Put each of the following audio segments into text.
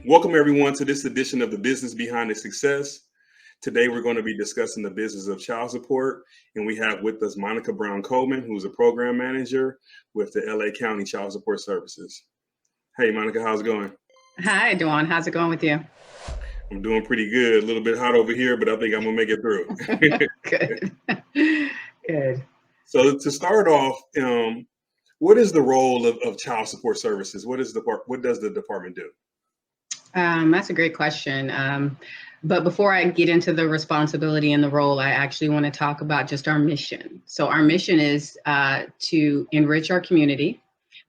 Welcome, everyone, to this edition of The Business Behind the Success. Today, we're going to be discussing the business of child support, and we have with us Monica Brown Coleman, who's a program manager with the LA County Child Support Services. Hey, Monica, how's it going? Hi, Dawn. How's it going with you? I'm doing pretty good. A little bit hot over here, but I think I'm going to make it through. Good. Good. So, to start off, what is the role of child support services? What does the department do? That's a great question. But before I get into the responsibility and the role, I actually want to talk about just our mission. So our mission is to enrich our community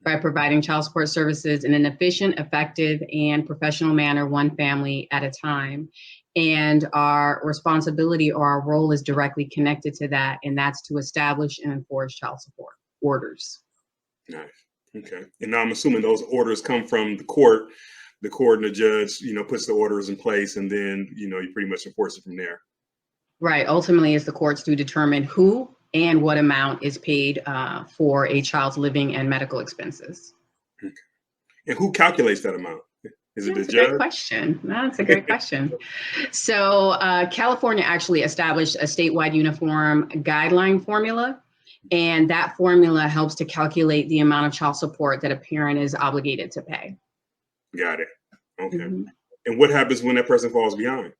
by providing child support services in an efficient, effective, and professional manner, one family at a time. And our responsibility or our role is directly connected to that, and that's to establish and enforce child support orders. Nice. Okay. And now I'm assuming those orders come from the court. The court and the judge, puts the orders in place, and then, you pretty much enforce it from there. Right. Ultimately, it's the courts to determine who and what amount is paid for a child's living and medical expenses. Okay. And who calculates that amount? Is it the That's a judge? great question. That's a great question. So California actually established a statewide uniform guideline formula, and that formula helps to calculate the amount of child support that a parent is obligated to pay. Got it. Okay. Mm-hmm. And what happens when that person falls behind?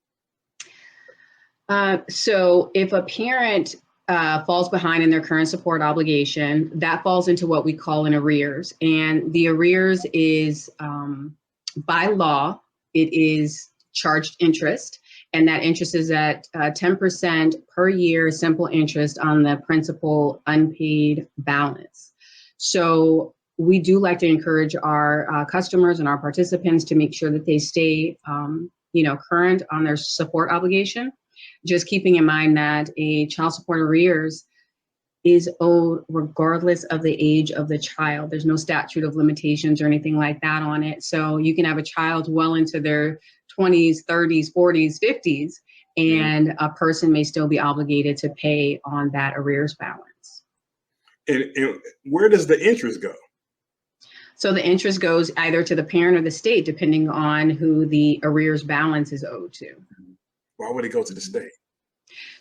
So if a parent falls behind in their current support obligation, that falls into what we call an arrears. And the arrears is, by law, it is charged interest. And that interest is at 10% per year, simple interest on the principal unpaid balance. So we do like to encourage our customers and our participants to make sure that they stay, current on their support obligation. Just keeping in mind that a child support arrears is owed regardless of the age of the child. There's no statute of limitations or anything like that on it. So you can have a child well into their 20s, 30s, 40s, 50s, and a person may still be obligated to pay on that arrears balance. And where does the interest go? So the interest goes either to the parent or the state, depending on who the arrears balance is owed to. Why would it go to the state?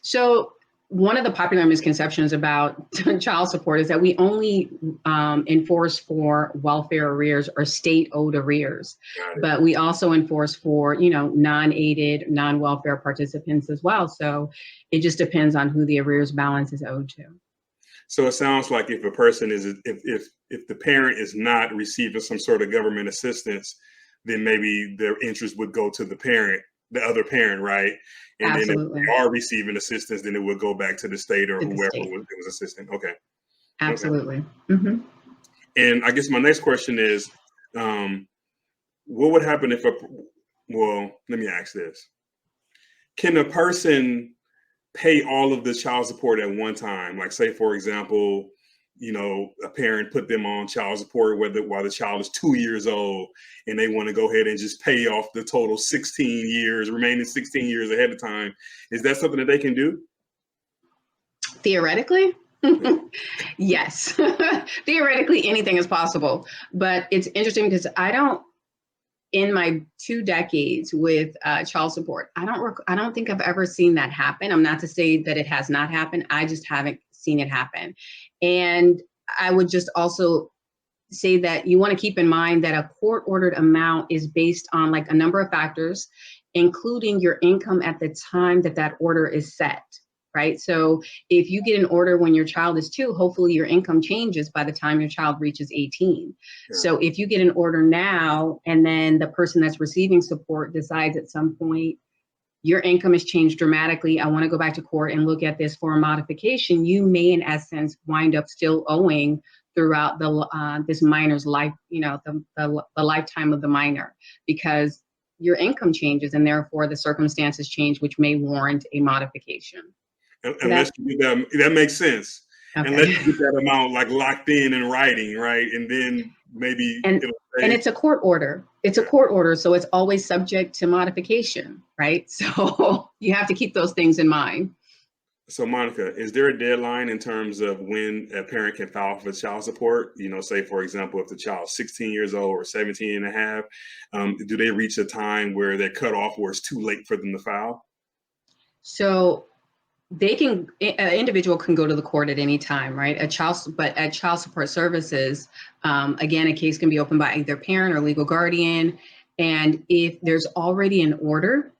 So one of the popular misconceptions about child support is that we only enforce for welfare arrears or state owed arrears, but we also enforce for, non-aided, non-welfare participants as well. So it just depends on who the arrears balance is owed to. So it sounds like if a person if the parent is not receiving some sort of government assistance, then maybe their interest would go to the other parent, right? And Absolutely. then if they are receiving assistance, then it would go back to the state or whoever was assisting. Okay. Absolutely. Okay. Mm-hmm. And I guess my next question is, what would happen let me ask this. Can a person pay all of the child support at one time? Like, say, for example, a parent put them on child support while the child is 2 years old, and they want to go ahead and just pay off the total remaining 16 years ahead of time. Is that something that they can do? Theoretically? Yes. Theoretically, anything is possible. But it's interesting because in my 2 decades with child support, I don't think I've ever seen that happen. I'm not to say that it has not happened. I just haven't seen it happen. And I would just also say that you want to keep in mind that a court ordered amount is based on like a number of factors, including your income at the time that order is set. Right. So if you get an order when your child is 2, hopefully your income changes by the time your child reaches 18. Sure. So if you get an order now and then the person that's receiving support decides at some point your income has changed dramatically, I want to go back to court and look at this for a modification, you may in essence wind up still owing throughout this minor's life, the lifetime of the minor, because your income changes and therefore the circumstances change, which may warrant a modification. Unless you do that makes sense. Okay. Unless you get that amount like locked in writing, right? And then maybe and it's a court order. It's a court order, so it's always subject to modification, right? So you have to keep those things in mind. So Monica, is there a deadline in terms of when a parent can file for child support? You know, say for example, if the child's 16 years old or 17 and a half, do they reach a time where they're cut off where it's too late for them to file? So they can, an individual can go to the court at any time, right? But at child support services, again, a case can be opened by either parent or legal guardian. And if there's already an order,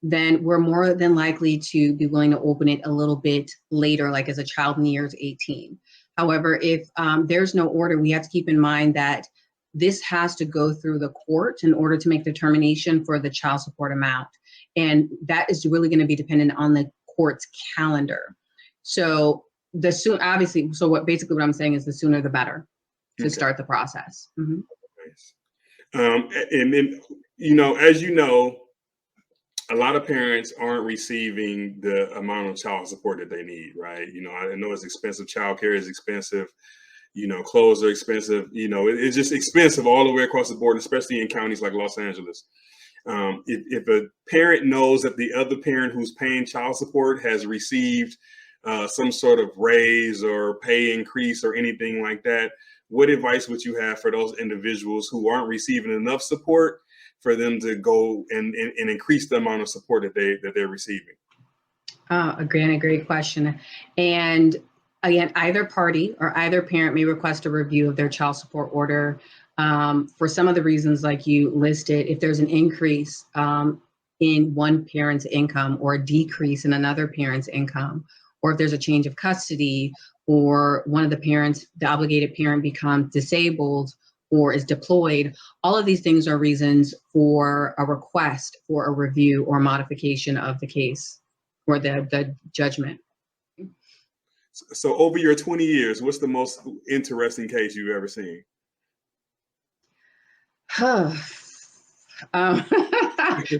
then we're more than likely to be willing to open it a little bit later, like as a child nears 18. However, if there's no order, we have to keep in mind that this has to go through the court in order to make determination for the child support amount. And that is really going to be dependent on the court's calendar. So obviously, so what I'm saying is the sooner the better to start the process. Mm-hmm. Nice. And then, you know, as you know, a lot of parents aren't receiving the amount of child support that they need, right? You know, I know it's expensive. Childcare is expensive. You know, clothes are expensive. You know, it's just expensive all the way across the board, especially in counties like Los Angeles. If a parent knows that the other parent who's paying child support has received some sort of raise or pay increase or anything like that, what advice would you have for those individuals who aren't receiving enough support for them to go and increase the amount of support that they're receiving? Again, a great question. And again, either party or either parent may request a review of their child support order for some of the reasons like you listed. If there's an increase in one parent's income or a decrease in another parent's income, or if there's a change of custody, or one of the parents, the obligated parent, becomes disabled or is deployed, all of these things are reasons for a request for a review or modification of the case or the judgment. So over your 20 years, what's the most interesting case you've ever seen? I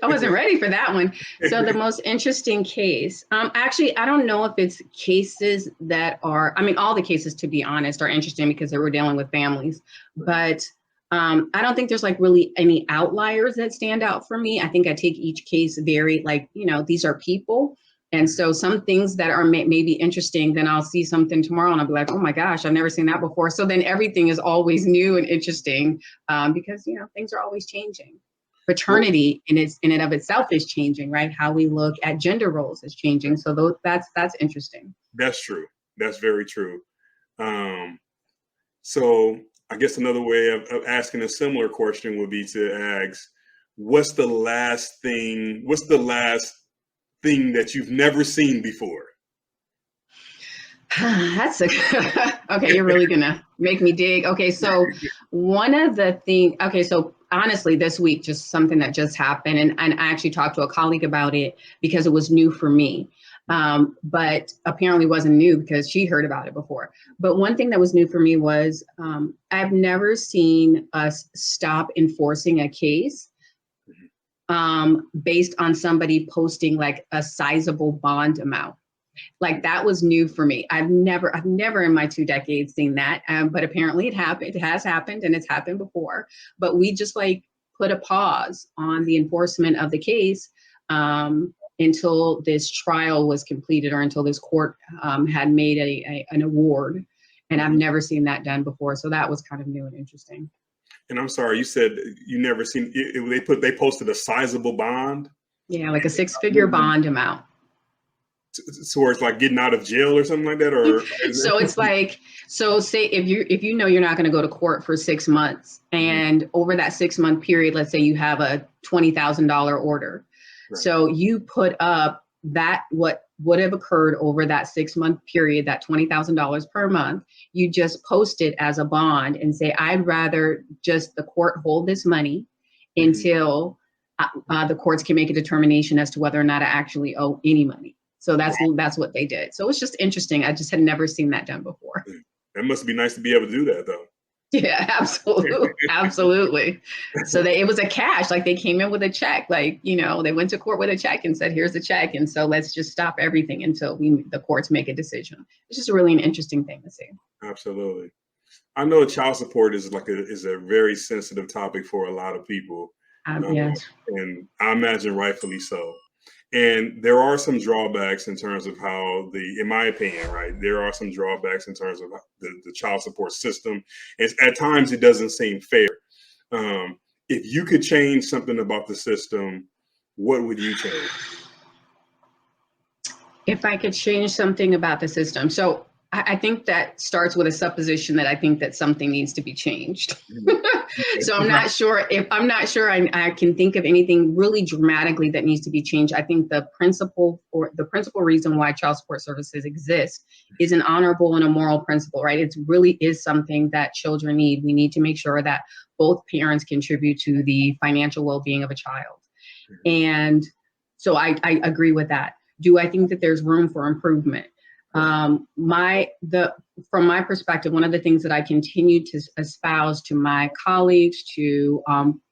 wasn't ready for that one. So the most interesting case, actually, I don't know if it's cases that are, I mean, all the cases, to be honest, are interesting because they were dealing with families, but I don't think there's like really any outliers that stand out for me. I think I take each case very like, you know, these are people. And so some things that are maybe interesting, then I'll see something tomorrow and I'll be like, oh my gosh, I've never seen that before. So then everything is always new and interesting because, you know, things are always changing. Paternity in and of itself is changing, right? How we look at gender roles is changing. So that's interesting. That's true. That's very true. So I guess another way of asking a similar question would be to ask, what's the last thing that you've never seen before? That's okay. You're really gonna make me dig. Okay, so one of the things. Okay, so honestly, this week, just something that just happened, and I actually talked to a colleague about it because it was new for me, but apparently wasn't new because she heard about it before. But one thing that was new for me was I've never seen us stop enforcing a case based on somebody posting like a sizable bond amount. Like that was new for me. I've never in my 2 decades seen that. But apparently it happened. It has happened and it's happened before. But we just like put a pause on the enforcement of the case until this trial was completed or until this court had made an award. And I've never seen that done before. So that was kind of new and interesting. And I'm sorry, you said you never seen it, they posted a sizable bond? Yeah, like a 6-figure bond amount. So it's like getting out of jail or something like that, or so it's like, so say if you know you're not going to go to court for 6 months, and over that 6-month period, let's say you have a $20,000 order, right. So you put up that what would have occurred over that 6-month period, that $20,000 per month, you just post it as a bond and say, I'd rather just the court hold this money until the courts can make a determination as to whether or not I actually owe any money. So that's what they did. So it's just interesting. I just had never seen that done before. That must be nice to be able to do that, though. Yeah, absolutely. Absolutely. So it was a cash, like they came in with a check, like, you know, they went to court with a check and said, here's the check. And so let's just stop everything until the courts make a decision. It's just really an interesting thing to see. Absolutely. I know child support is a very sensitive topic for a lot of people. Yes. And I imagine rightfully so. And there are some drawbacks in terms of how in my opinion, right, there are some drawbacks in terms of the child support system. At times, it doesn't seem fair. If you could change something about the system, what would you change? If I could change something about the system. So I think that starts with a supposition that I think that something needs to be changed. So I'm not sure I can think of anything really dramatically that needs to be changed. I think the principle reason why child support services exist is an honorable and a moral principle, right? It really is something that children need. We need to make sure that both parents contribute to the financial well-being of a child. And so I agree with that. Do I think that there's room for improvement? From my perspective, one of the things that I continue to espouse to my colleagues, to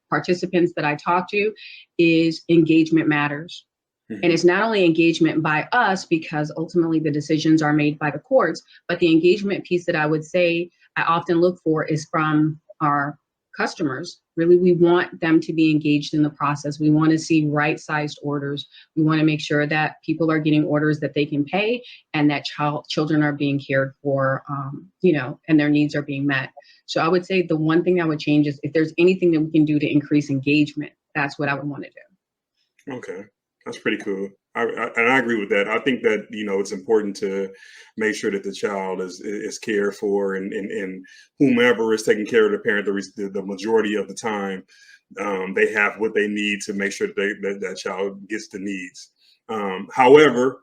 participants that I talk to, is engagement matters. And it's not only engagement by us, because ultimately the decisions are made by the courts, but the engagement piece that I would say I often look for is from our customers. Really, we want them to be engaged in the process. We want to see right-sized orders. We want to make sure that people are getting orders that they can pay, and that children are being cared for, and their needs are being met. So I would say the one thing I would change is if there's anything that we can do to increase engagement, that's what I would want to do. Okay, that's pretty cool. I agree with that. I think that it's important to make sure that the child is cared for, and whomever is taking care of the parent the majority of the time, they have what they need to make sure that child gets the needs. However,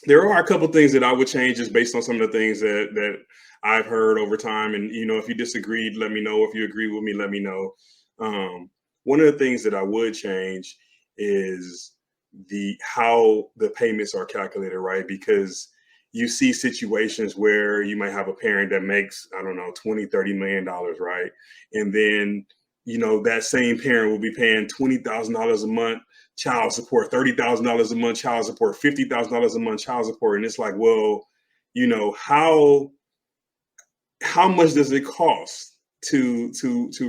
there are a couple things that I would change just based on some of the things that I've heard over time. And if you disagreed, let me know. If you agree with me, let me know. One of the things that I would change is how the payments are calculated, right? Because you see situations where you might have a parent that makes, I don't know, $20-30 million, right? And then, that same parent will be paying $20,000 a month child support, $30,000 a month child support, $50,000 a month child support. And it's like, well, how much does it cost to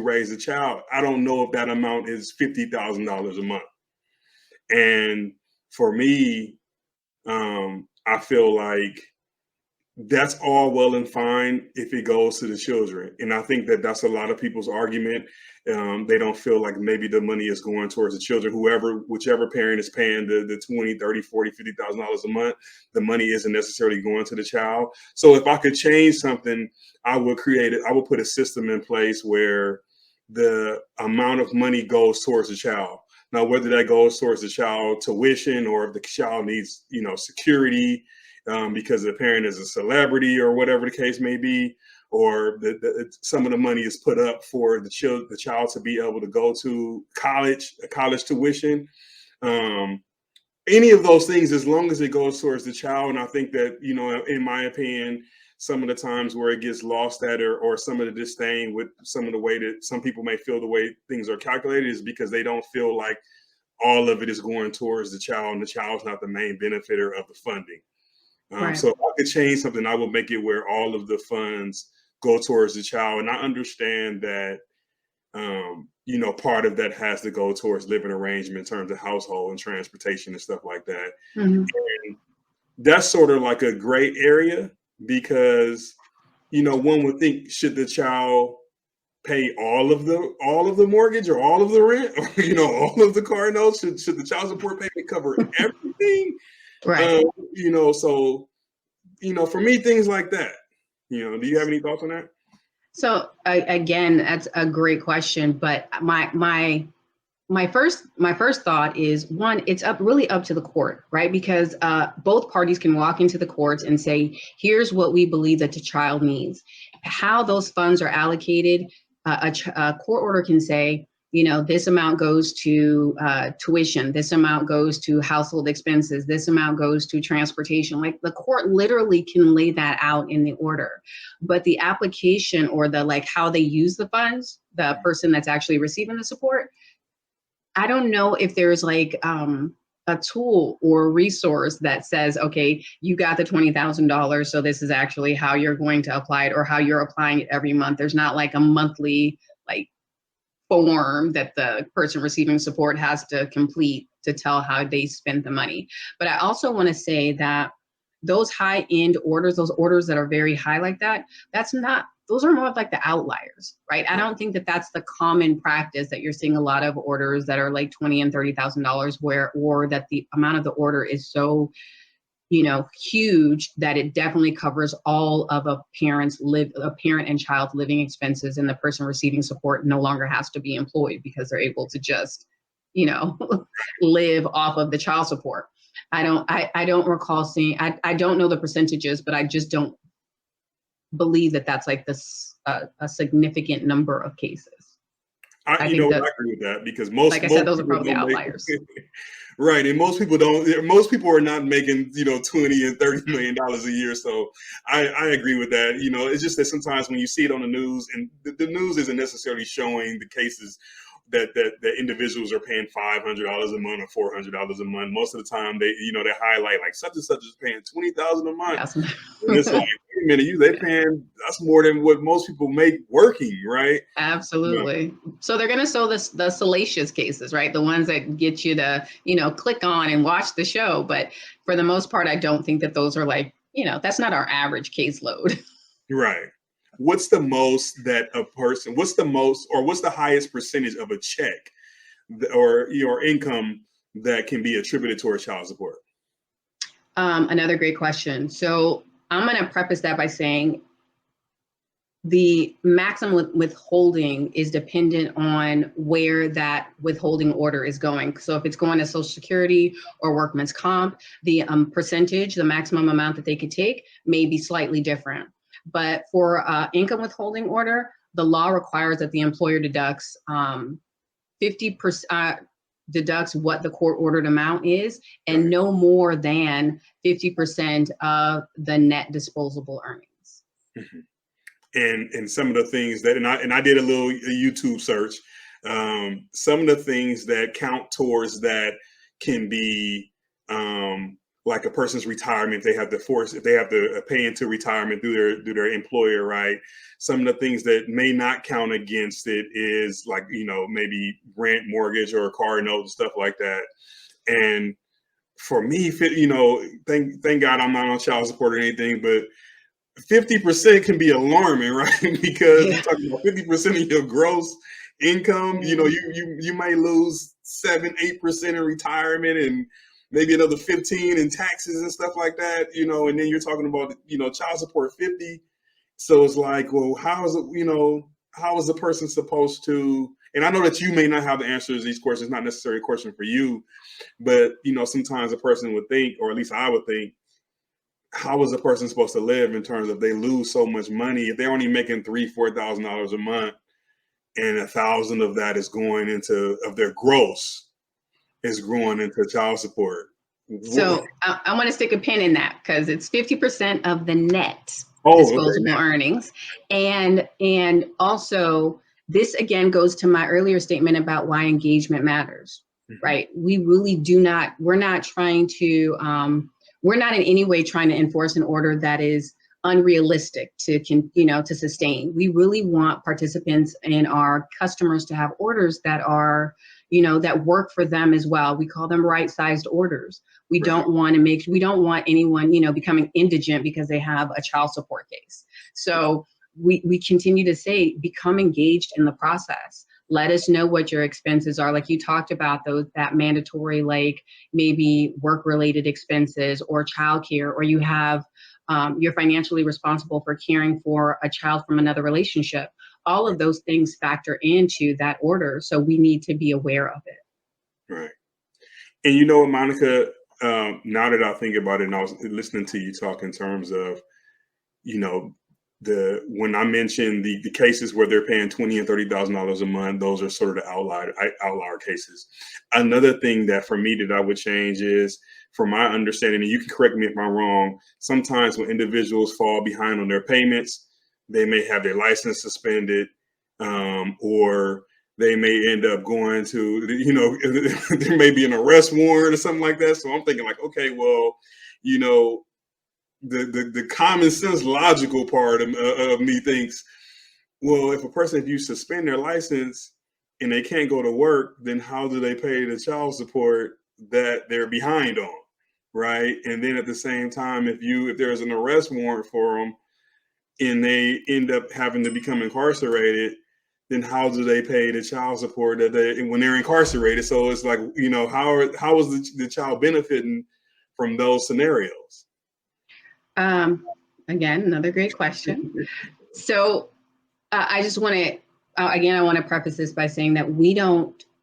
raise a child? I don't know if that amount is $50,000 a month. And for me, I feel like that's all well and fine if it goes to the children. And I think that that's a lot of people's argument. They don't feel like maybe the money is going towards the children. Whichever parent is paying the 20, 30, 40, $50,000 a month, the money isn't necessarily going to the child. So if I could change something, I would put a system in place where the amount of money goes towards the child. Now, whether that goes towards the child tuition, or if the child needs, security because the parent is a celebrity or whatever the case may be, or some of the money is put up for the child to be able to go to college tuition. Any of those things, as long as it goes towards the child. And I think that, in my opinion, some of the times where it gets lost at, or some of the disdain with some of the way that some people may feel the way things are calculated, is because they don't feel like all of it is going towards the child, and the child's not the main benefiter of the funding. Right. So if I could change something, I would make it where all of the funds go towards the child. And I understand that, part of that has to go towards living arrangement in terms of household and transportation and stuff like that. Mm-hmm. And that's sort of like a gray area, because, one would think, should the child pay all of the mortgage, or all of the rent, or, all of the car notes? Should the child support payment cover everything? Right. So, for me, things like that, do you have any thoughts on that? So again, that's a great question, but my first thought is, one, it's really up to the court, right? Because both parties can walk into the courts and say, here's what we believe that the child needs. How those funds are allocated, a court order can say, this amount goes to tuition, this amount goes to household expenses, this amount goes to transportation. Like, the court literally can lay that out in the order. But the application, or how they use the funds, the person that's actually receiving the support, I don't know if there's a tool or resource that says, okay, you got the $20,000, so this is actually how you're going to apply it, or how you're applying it every month. There's not a monthly form that the person receiving support has to complete to tell how they spent the money. But I also want to say that those high end orders, those orders that are very high like that, those are more of like the outliers, right? I don't think that that's the common practice, that you're seeing a lot of orders that are like $20,000 and $30,000 or that the amount of the order is so, huge that it definitely covers all of a parent and child living expenses, and the person receiving support no longer has to be employed because they're able to just, live off of the child support. I don't recall seeing, I don't know the percentages, but I just don't believe that that's like this a significant number of cases. I agree with that, because most said, those are probably outliers. Right, and most people don't. Most people are not making $20 and $30 million a year. So I agree with that. It's just that sometimes when you see it on the news, and the news isn't necessarily showing the cases that individuals are paying $500 a month or $400 a month. Most of the time, they highlight like such and such is paying $20,000 a month, yes. And it's like, wait a minute, they paying, that's more than what most people make working, right? Absolutely. So they're going to show the salacious cases, right? The ones that get you to click on and watch the show. But for the most part, I don't think that those are like, that's not our average caseload. Right. What's the most that a person, what's the highest percentage of a check or your income that can be attributed towards child support? Another great question. So I'm going to preface that by saying the maximum withholding is dependent on where that withholding order is going. So if it's going to Social Security or Workman's Comp, the percentage, the maximum amount that they could take may be slightly different. But for income withholding order, the law requires that the employer deducts 50%, deducts what the court ordered amount is, and no more than 50% of the net disposable earnings. Mm-hmm. And some of the things that, and I did a little YouTube search. Some of the things that count towards that can be like a person's retirement. If they have to pay into retirement through their employer, right? Some of the things that may not count against it is like, maybe rent, mortgage, or a car note and stuff like that. And for me, thank God I'm not on child support or anything, but 50% can be alarming, right? Because you're talking about 50% of your gross income. You may lose 7-8% in retirement, and maybe another 15 in taxes and stuff like that, and then you're talking about, child support 50. So it's like, well, how is a person supposed to, and I know that you may not have the answers to these questions, not necessarily a question for you, but, sometimes a person would think, or at least I would think, how is a person supposed to live in terms of they lose so much money if they're only making $3,000-$4,000 a month, and $1,000 of that is going into their gross is going into child support. So I want to stick a pin in that, because it's 50% of the net disposable earnings. And also, this again goes to my earlier statement about why engagement matters, right? We really we're not trying to, we're not in any way trying to enforce an order that is unrealistic to sustain. We really want participants and our customers to have orders that are, that work for them as well. We call them right-sized orders. We don't want anyone, becoming indigent because they have a child support case. So we continue to say, become engaged in the process. Let us know what your expenses are. Like you talked about that mandatory, like maybe work-related expenses or childcare, or you have, you're financially responsible for caring for a child from another relationship. All of those things factor into that order. So we need to be aware of it. Right. And Monica, now that I think about it, and I was listening to you talk in terms of, when I mentioned the cases where they're paying $20,000 and $30,000 a month, those are sort of the outlier cases. Another thing that for me that I would change is, from my understanding, and you can correct me if I'm wrong, sometimes when individuals fall behind on their payments, they may have their license suspended, or they may end up going to, there may be an arrest warrant or something like that. So I'm thinking like, okay, well, the common sense, logical part of me thinks, well, if you suspend their license and they can't go to work, then how do they pay the child support that they're behind on, right? And then at the same time, if there's an arrest warrant for them and they end up having to become incarcerated, then how do they pay the child support that they when they're incarcerated? So it's like, how is the child benefiting from those scenarios? Again, another great question. So I just want to, again, I want to preface this by saying that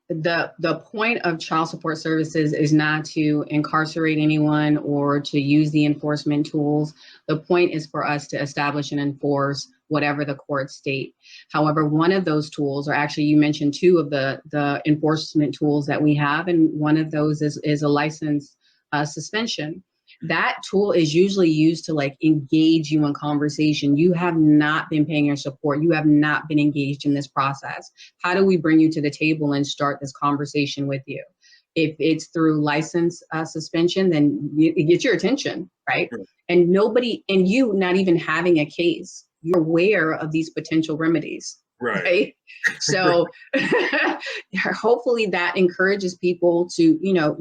the point of child support services is not to incarcerate anyone or to use the enforcement tools. The point is for us to establish and enforce whatever the courts state. However, one of those tools, or actually you mentioned two of the enforcement tools that we have, and one of those is a license suspension. That tool is usually used to like engage you in conversation. You have not been paying your support. You have not been engaged in this process. How do we bring you to the table and start this conversation with you? If it's through license suspension, then it gets your attention, right? And you not even having a case, you're aware of these potential remedies. Right. So hopefully that encourages people to,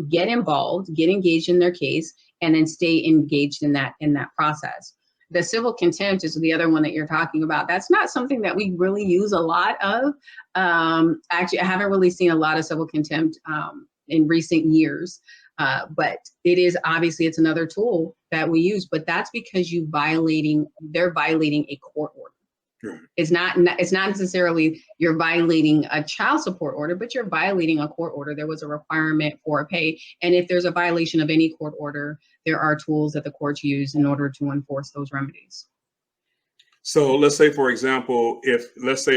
get involved, get engaged in their case, and then stay engaged in that process. The civil contempt is the other one that you're talking about. That's not something that we really use a lot of. Actually, I haven't really seen a lot of civil contempt in recent years. But it's another tool that we use, but that's because they're violating a court order. It's not necessarily you're violating a child support order, but you're violating a court order. There was a requirement for a pay. And if there's a violation of any court order, there are tools that the courts use in order to enforce those remedies. So let's say, for example, because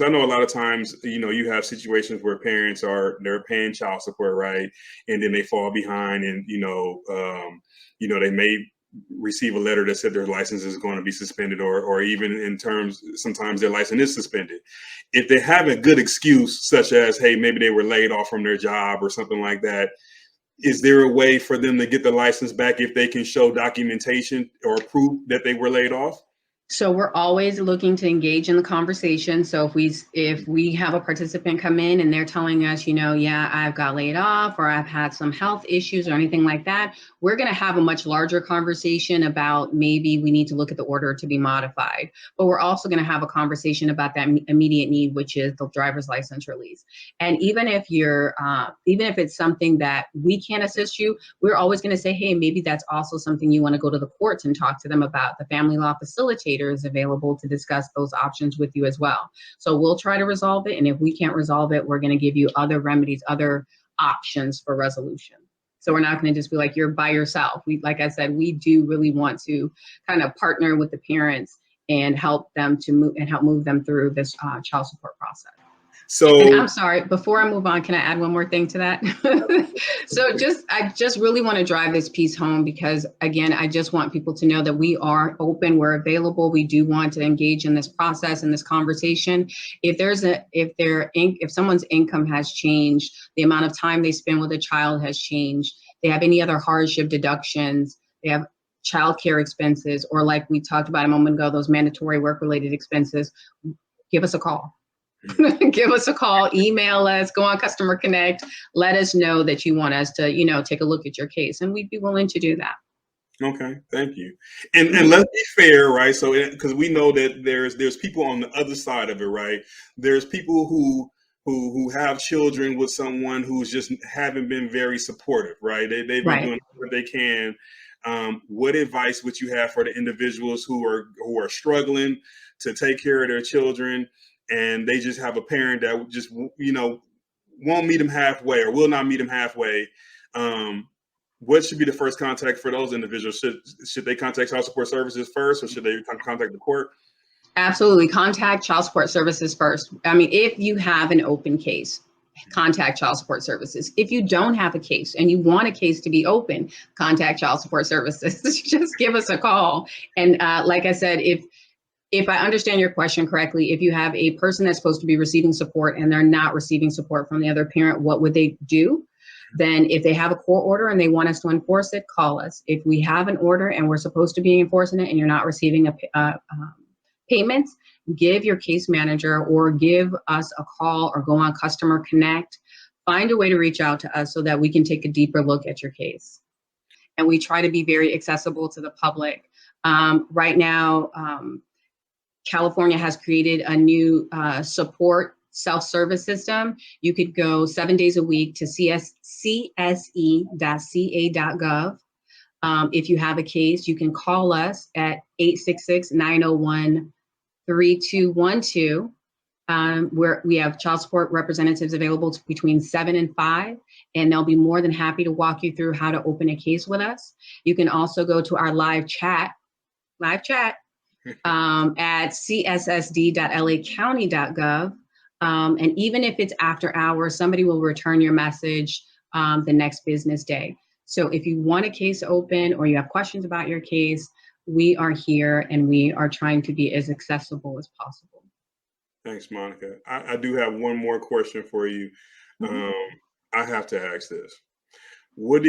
I know a lot of times, you have situations where parents they're paying child support, right? And then they fall behind and, they may receive a letter that said their license is going to be suspended or even in terms, sometimes their license is suspended. If they have a good excuse, such as, hey, maybe they were laid off from their job or something like that, is there a way for them to get the license back if they can show documentation or proof that they were laid off? So we're always looking to engage in the conversation. So if we have a participant come in and they're telling us, I've got laid off or I've had some health issues or anything like that, we're going to have a much larger conversation about maybe we need to look at the order to be modified. But we're also going to have a conversation about that immediate need, which is the driver's license release. And even if it's something that we can't assist you, we're always going to say, hey, maybe that's also something you want to go to the courts and talk to them about. The family law facilitator is available to discuss those options with you as well. So we'll try to resolve it. And if we can't resolve it, we're going to give you other remedies, other options for resolution. So we're not going to just be like, you're by yourself. Like I said, we do really want to kind of partner with the parents and help them to move them through this child support process. So, and I'm sorry, before I move on, can I add one more thing to that? I just really want to drive this piece home because, again, I just want people to know that we are open, we're available. We do want to engage in this process and this conversation. If someone's income has changed, the amount of time they spend with a child has changed, they have any other hardship deductions, they have childcare expenses, or like we talked about a moment ago, those mandatory work-related expenses, give us a call. Give us a call, email us, go on Customer Connect, let us know that you want us to, take a look at your case, and we'd be willing to do that. Okay, thank you. And let's be fair, right? So, because we know that there's people on the other side of it, right? There's people who have children with someone who's just haven't been very supportive, right? They've been doing what they can. What advice would you have for the individuals who are struggling to take care of their children? And they just have a parent that just, won't meet them halfway or will not meet them halfway. What should be the first contact for those individuals? Should they contact Child Support Services first, or should they contact the court? Absolutely. Contact Child Support Services first. I mean, if you have an open case, contact Child Support Services. If you don't have a case and you want a case to be open, contact Child Support Services. Just give us a call. And like I said, if I understand your question correctly, if you have a person that's supposed to be receiving support and they're not receiving support from the other parent, what would they do? Then if they have a court order and they want us to enforce it, call us. If we have an order and we're supposed to be enforcing it and you're not receiving payments, give your case manager or give us a call or go on Customer Connect. find a way to reach out to us so that we can take a deeper look at your case. And we try to be very accessible to the public. Right now, California has created a new support self-service system. You could go 7 days a week to cse.ca.gov. If you have a case, you can call us at 866-901-3212. Where we have child support representatives available between 7 and 5, and they'll be more than happy to walk you through how to open a case with us. You can also go to our live chat at cssd.lacounty.gov. And even if it's after hours, somebody will return your message the next business day. So if you want a case open or you have questions about your case, we are here and we are trying to be as accessible as possible. Thanks, Monica. I do have one more question for you. I have to ask this.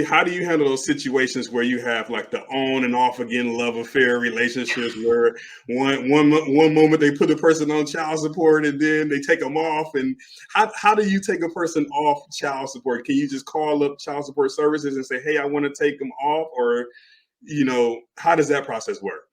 How do you handle those situations where you have like the on and off again love affair relationships where one moment they put a person on child support and then they take them off? And how do you take a person off child support? Can you just call up child support services and say, hey, I want to take them off? Or, how does that process work?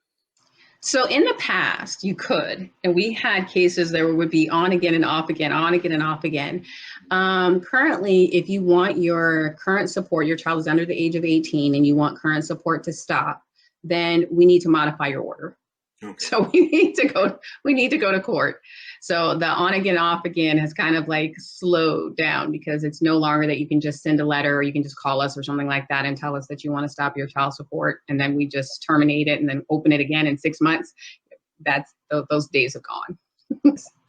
So in the past, you could, and we had cases that would be on again and off again, on again and off again. Currently, if you want your current support, your child is under the age of 18 and you want current support to stop, then we need to modify your order. Okay. So we need to go to court. So the on again, off again has kind of like slowed down because it's no longer that you can just send a letter or you can just call us or something like that and tell us that you want to stop your child support and then we just terminate it and then open it again in 6 months. Those days have gone.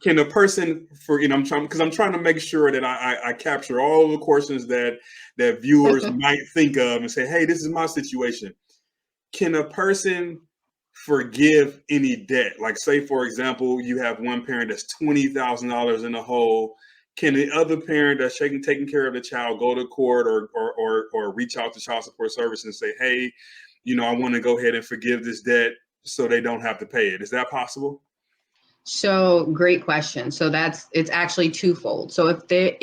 Can a person, I'm trying to make sure that I capture all the questions that viewers might think of and say, hey, this is my situation. Can a person forgive any debt? Like, say, for example, you have one parent that's $20,000 in the hole. Can the other parent that's taking care of the child go to court or reach out to child support service and say, hey, I want to go ahead and forgive this debt so they don't have to pay it? Is that possible? So great question. So it's actually twofold. So if the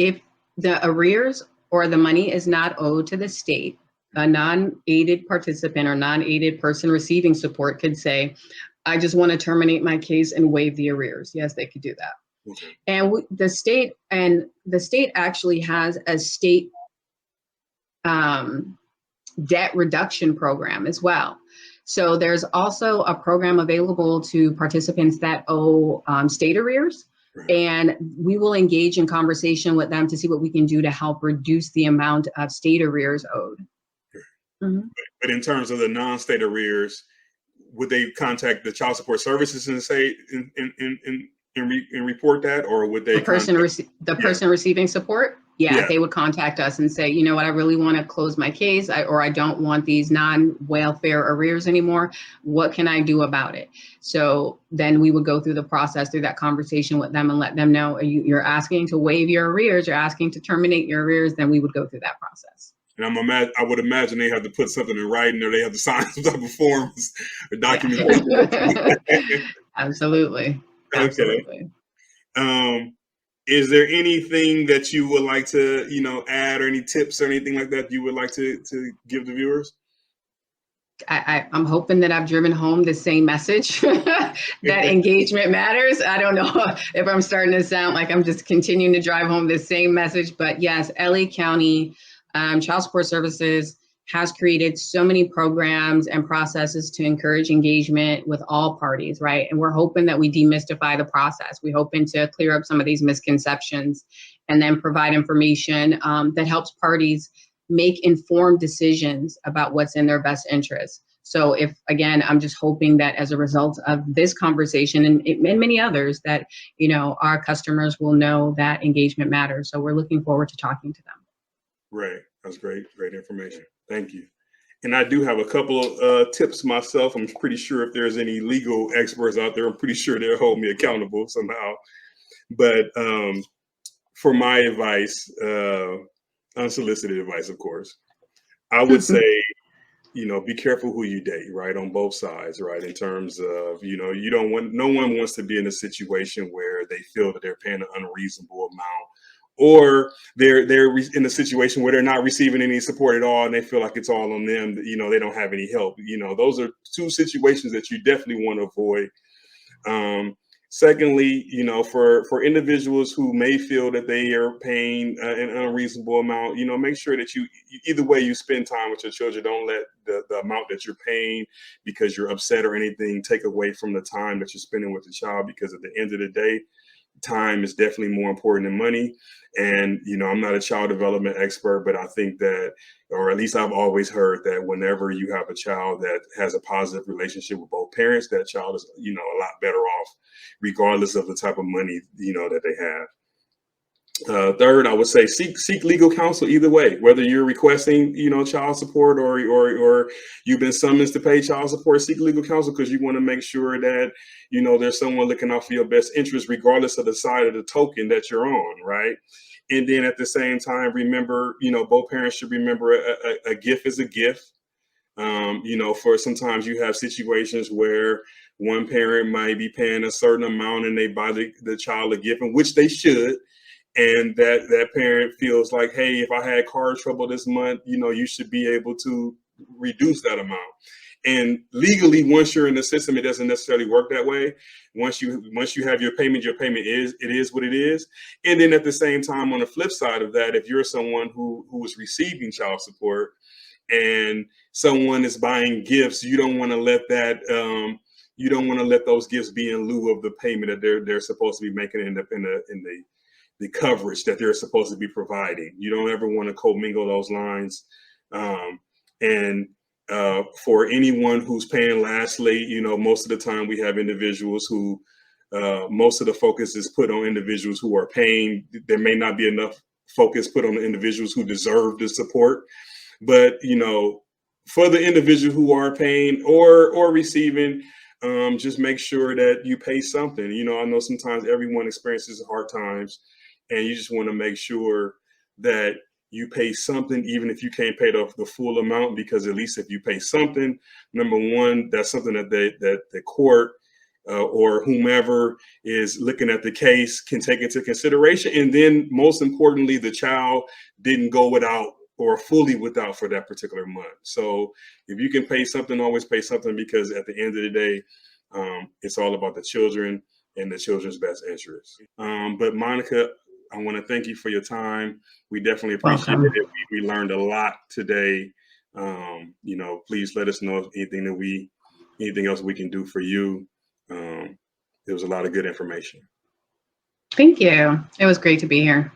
arrears or the money is not owed to the state, a non-aided participant or non-aided person receiving support could say, I just want to terminate my case and waive the arrears. Yes, they could do that. Okay. And the state actually has a state debt reduction program as well. So there's also a program available to participants that owe state arrears. Right. And we will engage in conversation with them to see what we can do to help reduce the amount of state arrears owed. Mm-hmm. But in terms of the non-state arrears, would they contact the child support services and say and report that, or would they? The person receiving support? Yeah, they would contact us and say, you know what, I really want to close my case, or I don't want these non-welfare arrears anymore. What can I do about it? So then we would go through the process, through that conversation with them and let them know you're asking to waive your arrears, you're asking to terminate your arrears, then we would go through that process. And I would imagine they have to put something in writing or they have to sign some type of forms or documentation. Absolutely. Okay. Is there anything that you would like to, add, or any tips or anything like that you would like to give the viewers? I'm hoping that I've driven home the same message that engagement matters. I don't know if I'm starting to sound like I'm just continuing to drive home the same message, but yes, LA County Child Support Services has created so many programs and processes to encourage engagement with all parties, right? And we're hoping that we demystify the process. We're hoping to clear up some of these misconceptions and then provide information that helps parties make informed decisions about what's in their best interest. So I'm just hoping that as a result of this conversation and many others that, our customers will know that engagement matters. So we're looking forward to talking to them. Right. That's great information. Thank you. And I do have a couple of tips myself. I'm pretty sure if there's any legal experts out there, I'm pretty sure they'll hold me accountable somehow. But for my advice, unsolicited advice, of course, I would say, be careful who you date, right? On both sides, right? In terms of, no one wants to be in a situation where they feel that they're paying an unreasonable amount or they're in a situation where they're not receiving any support at all and they feel like it's all on them. They don't have any help. Those are two situations that you definitely want to avoid. Secondly, for individuals who may feel that they are paying an unreasonable amount, make sure that either way you spend time with your children. Don't let the amount that you're paying because you're upset or anything take away from the time that you're spending with the child, because at the end of the day, time is definitely more important than money. And, I'm not a child development expert, but I think that, or at least I've always heard that whenever you have a child that has a positive relationship with both parents, that child is, a lot better off, regardless of the type of money, that they have. Third, I would say seek legal counsel either way, whether you're requesting, child support or you've been summoned to pay child support. Seek legal counsel because you want to make sure that, there's someone looking out for your best interest, regardless of the side of the token that you're on, right? And then at the same time, remember, both parents should remember a gift is a gift. For sometimes you have situations where one parent might be paying a certain amount and they buy the child a gift, in which they should. And that parent feels like, hey, if I had car trouble this month, you should be able to reduce that amount. And legally, once you're in the system, it doesn't necessarily work that way. Once you have your payment is what it is. And then at the same time, on the flip side of that, if you're someone who is receiving child support and someone is buying gifts, you don't want to let that you don't want to let those gifts be in lieu of the payment that they're supposed to be making in the coverage that they're supposed to be providing. You don't ever want to commingle those lines. For anyone who's paying lastly, most of the time we have individuals who, most of the focus is put on individuals who are paying. There may not be enough focus put on the individuals who deserve the support. But, for the individual who are paying or receiving, just make sure that you pay something. I know sometimes everyone experiences hard times, and you just want to make sure that you pay something, even if you can't pay the full amount, because at least if you pay something, number one, that's something that the court or whomever is looking at the case can take into consideration. And then most importantly, the child didn't go without or fully without for that particular month. So if you can pay something, always pay something, because at the end of the day, it's all about the children and the children's best interests. But Monica, I want to thank you for your time. We definitely appreciate it. We learned a lot today. Please let us know if anything else we can do for you. There was a lot of good information. Thank you. It was great to be here.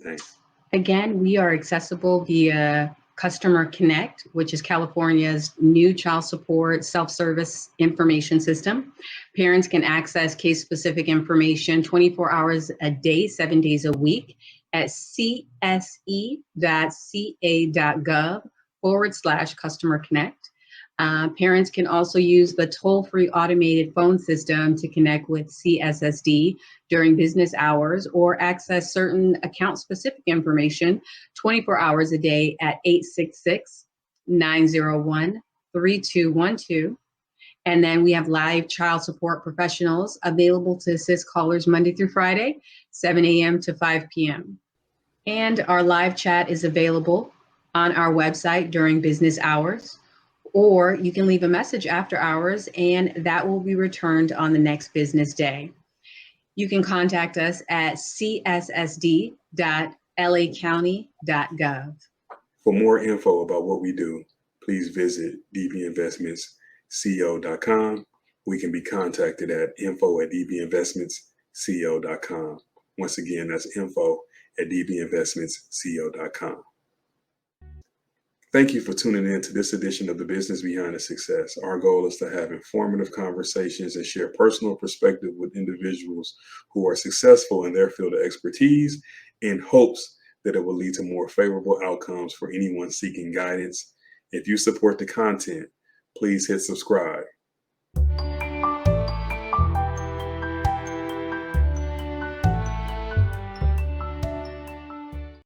Thanks. Again, we are accessible via Customer Connect, which is California's new child support self-service information system. Parents can access case-specific information 24 hours a day, 7 days a week at cse.ca.gov/Customer Connect. Parents can also use the toll-free automated phone system to connect with CSSD during business hours or access certain account-specific information 24 hours a day at 866-901-3212. And then we have live child support professionals available to assist callers Monday through Friday, 7 a.m. to 5 p.m. And our live chat is available on our website during business hours, or you can leave a message after hours and that will be returned on the next business day. You can contact us at cssd.lacounty.gov. For more info about what we do, please visit dbinvestmentsco.com. We can be contacted at info@dbinvestmentsco.com. Once again, that's info@dbinvestmentsco.com. Thank you for tuning in to this edition of The Business Behind the Success. Our goal is to have informative conversations and share personal perspective with individuals who are successful in their field of expertise, in hopes that it will lead to more favorable outcomes for anyone seeking guidance. If you support the content, please hit subscribe.